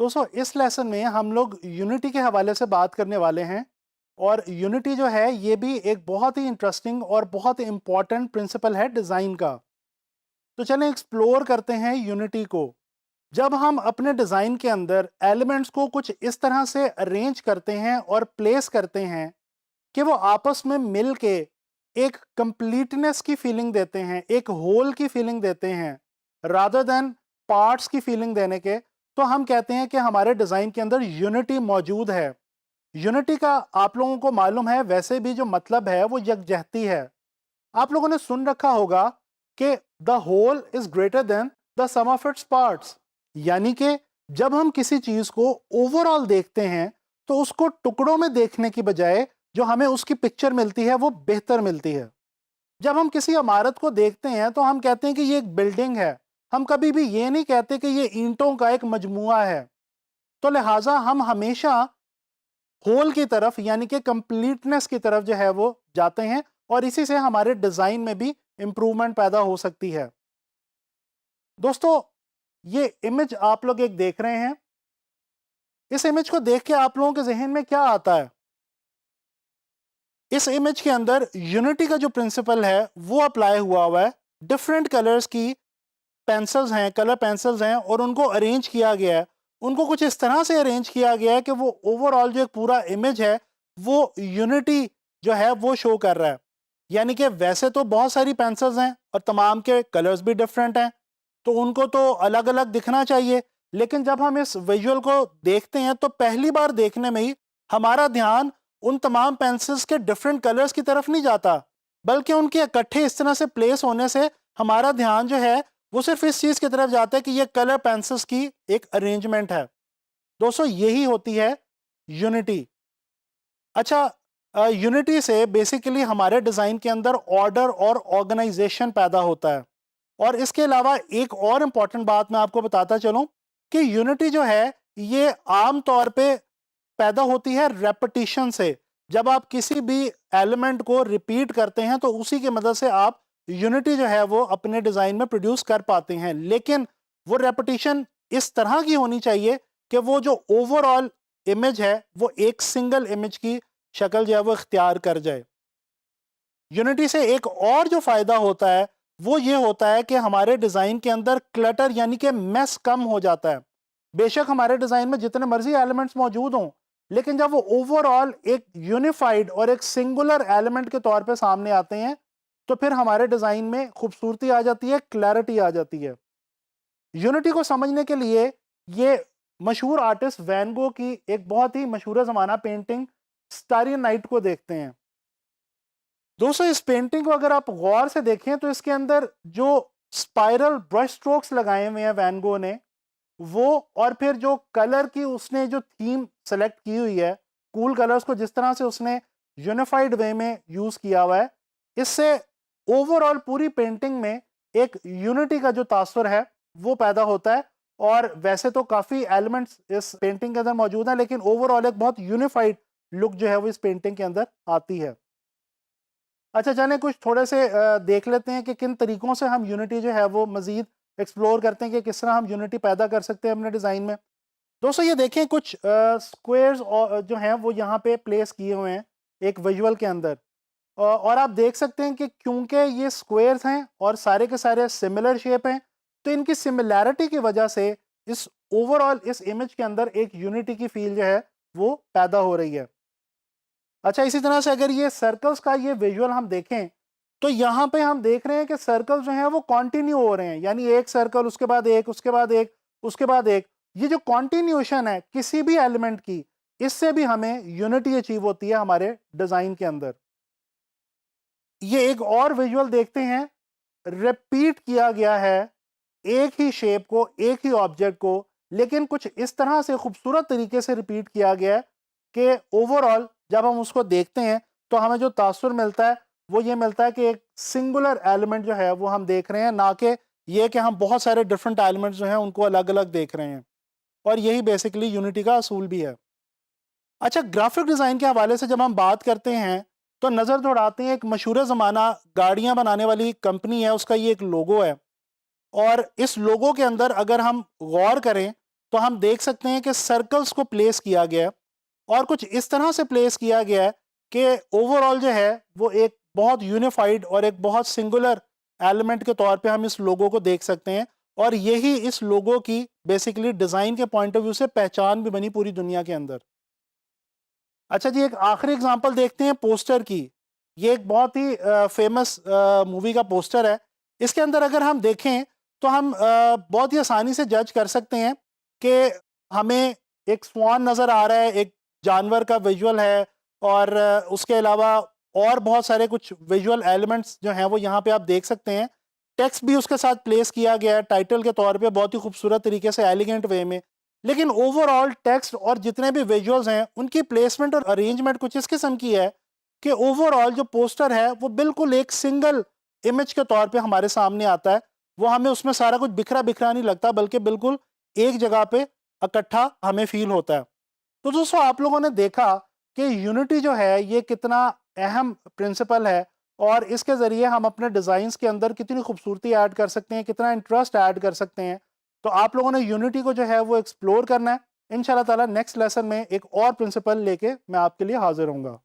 दोस्तों इस लेसन में हम लोग यूनिटी के हवाले से बात करने वाले हैं और यूनिटी जो है ये भी एक बहुत ही इंटरेस्टिंग और बहुत इंपॉर्टेंट प्रिंसिपल है डिज़ाइन का। तो चलें एक्सप्लोर करते हैं यूनिटी को। जब हम अपने डिज़ाइन के अंदर एलिमेंट्स को कुछ इस तरह से अरेंज करते हैं और प्लेस करते हैं कि वो आपस में मिल के एक कंप्लीटनेस की फीलिंग देते हैं, एक होल की फीलिंग देते हैं, रादर देन पार्ट्स की फीलिंग देने के, तो हम कहते हैं कि हमारे डिज़ाइन के अंदर यूनिटी मौजूद है। यूनिटी का आप लोगों को मालूम है वैसे भी जो मतलब है वो यकजहती है। आप लोगों ने सुन रखा होगा कि the whole is greater than the sum of its parts, यानी कि जब हम किसी चीज को ओवरऑल देखते हैं तो उसको टुकड़ों में देखने की बजाय जो हमें उसकी पिक्चर मिलती है वो बेहतर मिलती है। जब हम किसी इमारत को देखते हैं तो हम कहते हैं कि ये एक बिल्डिंग है, हम कभी भी ये नहीं कहते कि ये ईंटों का एक मजमुआ है। तो लिहाजा हम हमेशा होल की तरफ यानी कि कंप्लीटनेस की तरफ जो है वो जाते हैं और इसी से हमारे डिजाइन में भी इंप्रूवमेंट पैदा हो सकती है। दोस्तों ये इमेज आप लोग एक देख रहे हैं, इस इमेज को देख के आप लोगों के जहन में क्या आता है? इस इमेज के अंदर यूनिटी का जो प्रिंसिपल है वो अप्लाई हुआ है। डिफरेंट कलर्स की पेंसिल्स हैं, कलर पेंसिल्स हैं और उनको अरेंज किया गया है। उनको कुछ इस तरह से अरेंज किया गया है कि वो ओवरऑल जो एक पूरा इमेज है वो यूनिटी जो है वो शो कर रहा है। यानी कि वैसे तो बहुत सारी पेंसिल्स हैं और तमाम के कलर्स भी डिफरेंट हैं, तो उनको तो अलग अलग दिखना चाहिए, लेकिन जब हम इस विजुअल को देखते हैं तो पहली बार देखने में ही हमारा ध्यान उन तमाम पेंसिल्स के डिफरेंट कलर्स की तरफ नहीं जाता, बल्कि उनके इकट्ठे इस तरह से प्लेस होने से हमारा ध्यान जो है वो सिर्फ इस चीज की तरफ जाता है कि ये कलर पेंसिल्स की एक अरेंजमेंट है। दोस्तों यही होती है यूनिटी। अच्छा, यूनिटी से बेसिकली हमारे डिजाइन के अंदर ऑर्डर और ऑर्गेनाइजेशन पैदा होता है। और इसके अलावा एक और इंपॉर्टेंट बात मैं आपको बताता चलूं कि यूनिटी जो है ये आम तौर पे पैदा होती है रेपिटिशन से। जब आप किसी भी एलिमेंट को रिपीट करते हैं तो उसी की मदद से आप यूनिटी जो है वो अपने डिजाइन में प्रोड्यूस कर पाते हैं, लेकिन वो रेपिटिशन इस तरह की होनी चाहिए कि वो जो ओवरऑल इमेज है वो एक सिंगल इमेज की शक्ल जो है वो इख्तियार कर जाए। यूनिटी से एक और जो फायदा होता है वो ये होता है कि हमारे डिजाइन के अंदर क्लटर यानी कि मेस कम हो जाता है। बेशक हमारे डिजाइन में जितने मर्जी एलिमेंट्स मौजूद हों, लेकिन जब वो ओवरऑल एक यूनिफाइड और एक सिंगुलर एलिमेंट के तौर पे सामने आते हैं तो फिर हमारे डिजाइन में खूबसूरती आ जाती है, क्लैरिटी आ जाती है। यूनिटी को समझने के लिए ये मशहूर आर्टिस्ट वैन गो की एक बहुत ही मशहूर जमाना पेंटिंग स्टारी नाइट को देखते हैं। दोस्तों इस पेंटिंग को अगर आप गौर से देखें तो इसके अंदर जो स्पाइरल ब्रश स्ट्रोक्स लगाए हुए हैं वैन गो ने, वो और फिर जो कलर की उसने जो थीम सेलेक्ट की हुई है, कूल कलर्स को जिस तरह से उसने यूनिफाइड वे में यूज किया हुआ है, इससे ओवरऑल पूरी पेंटिंग में एक यूनिटी का जो तासुर है वो पैदा होता है। और वैसे तो काफी एलिमेंट्स इस पेंटिंग के अंदर मौजूद हैं, लेकिन ओवरऑल एक बहुत यूनिफाइड लुक जो है वो इस पेंटिंग के अंदर आती है। अच्छा चलें कुछ थोड़े से देख लेते हैं कि किन तरीकों से हम यूनिटी जो है वो मजीद एक्सप्लोर करते हैं कि किस तरह हम यूनिटी पैदा कर सकते हैं अपने डिज़ाइन में। दोस्तों ये देखें कुछ स्क्वेयर्स जो हैं वो यहाँ पे प्लेस किए हुए हैं एक विजुअल के अंदर। और आप देख सकते हैं कि क्योंकि ये स्क्वेयर्स हैं और सारे के सारे सिमिलर शेप हैं, तो इनकी सिमिलैरिटी की वजह से इस ओवरऑल इस इमेज के अंदर एक यूनिटी की फील जो है वो पैदा हो रही है। अच्छा इसी तरह से अगर ये सर्कल्स का ये विजुअल हम देखें तो यहाँ पे हम देख रहे हैं कि सर्कल जो हैं वो कंटिन्यू हो रहे हैं, यानी एक सर्कल उसके बाद एक, उसके बाद एक, उसके बाद एक। ये जो कंटिन्यूएशन है किसी भी एलिमेंट की, इससे भी हमें यूनिटी अचीव होती है हमारे डिजाइन के अंदर। ये एक और विजुअल देखते हैं, रिपीट किया गया है एक ही शेप को, एक ही ऑब्जेक्ट को, लेकिन कुछ इस तरह से खूबसूरत तरीके से रिपीट किया गया है कि ओवरऑल जब हम उसको देखते हैं तो हमें जो तासुर मिलता है वो ये मिलता है कि एक सिंगुलर एलिमेंट जो है वो हम देख रहे हैं, ना कि ये कि हम बहुत सारे डिफरेंट एलिमेंट्स जो हैं उनको अलग अलग देख रहे हैं। और यही बेसिकली यूनिटी का असूल भी है। अच्छा ग्राफिक डिज़ाइन के हवाले से जब हम बात करते हैं तो नज़र दौड़ाते हैं एक मशहूर ज़माना गाड़ियाँ बनाने वाली कंपनी है, उसका ये एक लोगो है। और इस लोगो के अंदर अगर हम गौर करें तो हम देख सकते हैं कि सर्कल्स को प्लेस किया गया है और कुछ इस तरह से प्लेस किया गया है कि ओवरऑल जो है वो एक बहुत यूनिफाइड और एक बहुत सिंगुलर एलिमेंट के तौर पे हम इस लोगो को देख सकते हैं और यही इस लोगो की बेसिकली डिज़ाइन के पॉइंट ऑफ व्यू से पहचान भी बनी पूरी दुनिया के अंदर। अच्छा जी, एक आखिरी एग्जांपल देखते हैं पोस्टर की। ये एक बहुत ही फेमस मूवी का पोस्टर है। इसके अंदर अगर हम देखें तो हम बहुत ही आसानी से जज कर सकते हैं कि हमें एक स्वान नज़र आ रहा है, एक जानवर का विजुअल है और उसके अलावा और बहुत सारे कुछ विजुअल एलिमेंट्स जो हैं वो यहाँ पे आप देख सकते हैं। टेक्स्ट भी उसके साथ प्लेस किया गया है टाइटल के तौर पे बहुत ही खूबसूरत तरीके से एलिगेंट वे में। लेकिन ओवरऑल टेक्स्ट और जितने भी विजुअल्स हैं उनकी प्लेसमेंट और अरेंजमेंट कुछ इस किस्म की है कि ओवरऑल जो पोस्टर है वो बिल्कुल एक सिंगल इमेज के तौर पे हमारे सामने आता है। वो हमें उसमें सारा कुछ बिखरा बिखरा नहीं लगता बल्कि बिल्कुल एक जगह पे इकट्ठा हमें फील होता है। तो दोस्तों आप लोगों ने देखा कि यूनिटी जो है ये कितना अहम प्रिंसिपल है और इसके ज़रिए हम अपने डिज़ाइंस के अंदर कितनी खूबसूरती ऐड कर सकते हैं, कितना इंटरेस्ट ऐड कर सकते हैं। तो आप लोगों ने यूनिटी को जो है वो एक्सप्लोर करना है। इंशाल्लाह ताला नेक्स्ट लेसन में एक और प्रिंसिपल लेके मैं आपके लिए हाजिर होऊंगा।